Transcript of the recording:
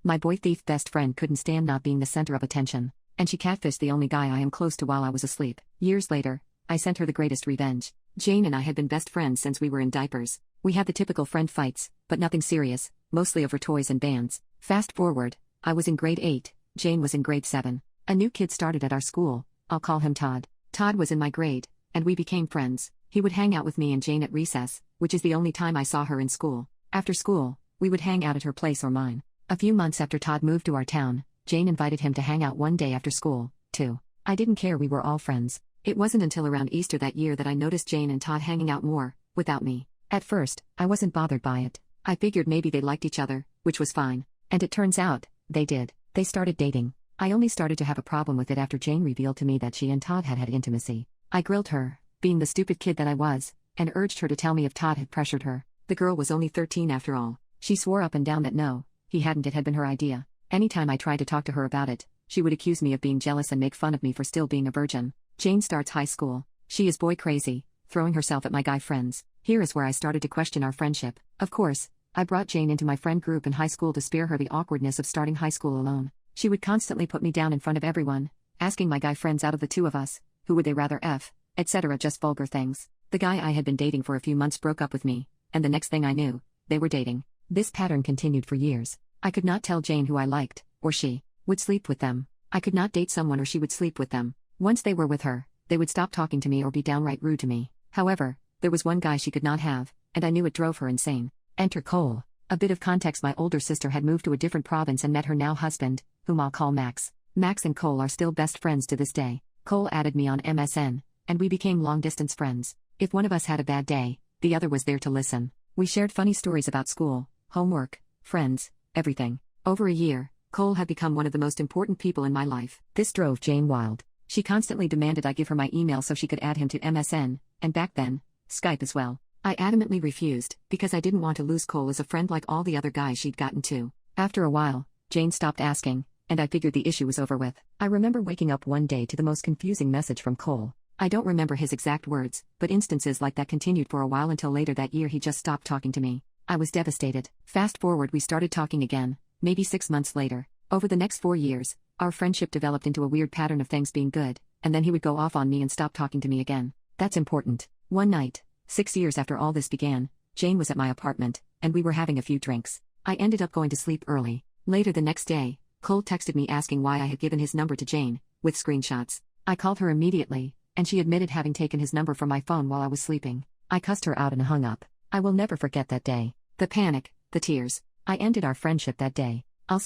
My boy thief best friend couldn't stand not being the center of attention, and she catfished the only guy I am close to while I was asleep. Years later, I sent her the greatest revenge. Jane and I had been best friends since we were in diapers. We had the typical friend fights, but nothing serious, mostly over toys and bands. Fast forward, I was in grade 8, Jane was in grade 7. A new kid started at our school, I'll call him Todd. Todd was in my grade, and we became friends. He would hang out with me and Jane at recess, which is the only time I saw her in school. After school, we would hang out at her place or mine. A few months after Todd moved to our town, Jane invited him to hang out one day after school, too. I didn't care, we were all friends. It wasn't until around Easter that year that I noticed Jane and Todd hanging out more, without me. At first, I wasn't bothered by it. I figured maybe they liked each other, which was fine. And it turns out, they did. They started dating. I only started to have a problem with it after Jane revealed to me that she and Todd had had intimacy. I grilled her, being the stupid kid that I was, and urged her to tell me if Todd had pressured her. The girl was only 13 after all. She swore up and down that no, he hadn't, it had been her idea. Anytime I tried to talk to her about it, she would accuse me of being jealous and make fun of me for still being a virgin. Jane starts high school. She is boy crazy, throwing herself at my guy friends. Here is where I started to question our friendship. Of course, I brought Jane into my friend group in high school to spare her the awkwardness of starting high school alone. She would constantly put me down in front of everyone, asking my guy friends out of the two of us, who would they rather F, etc., just vulgar things. The guy I had been dating for a few months broke up with me, and the next thing I knew, they were dating. This pattern continued for years. I could not tell Jane who I liked, or she would sleep with them. I could not date someone or she would sleep with them. Once they were with her, they would stop talking to me or be downright rude to me. However, there was one guy she could not have, and I knew it drove her insane. Enter Cole. A bit of context: my older sister had moved to a different province and met her now husband, whom I'll call Max. Max and Cole are still best friends to this day. Cole added me on MSN, and we became long-distance friends. If one of us had a bad day, the other was there to listen. We shared funny stories about school, homework, friends, everything. Over a year, Cole had become one of the most important people in my life. This drove Jane wild. She constantly demanded I give her my email so she could add him to MSN, and back then, Skype as well. I adamantly refused, because I didn't want to lose Cole as a friend like all the other guys she'd gotten to. After a while, Jane stopped asking, and I figured the issue was over with. I remember waking up one day to the most confusing message from Cole. I don't remember his exact words, but instances like that continued for a while until later that year he just stopped talking to me. I was devastated. Fast forward, we started talking again, maybe 6 months later. Over the next 4 years, our friendship developed into a weird pattern of things being good, and then he would go off on me and stop talking to me again. That's important. One night, 6 years after all this began, Jane was at my apartment, and we were having a few drinks. I ended up going to sleep early. Later the next day, Cole texted me asking why I had given his number to Jane, with screenshots. I called her immediately, and she admitted having taken his number from my phone while I was sleeping. I cussed her out and hung up. I will never forget that day. The panic, the tears. I ended our friendship that day. I'll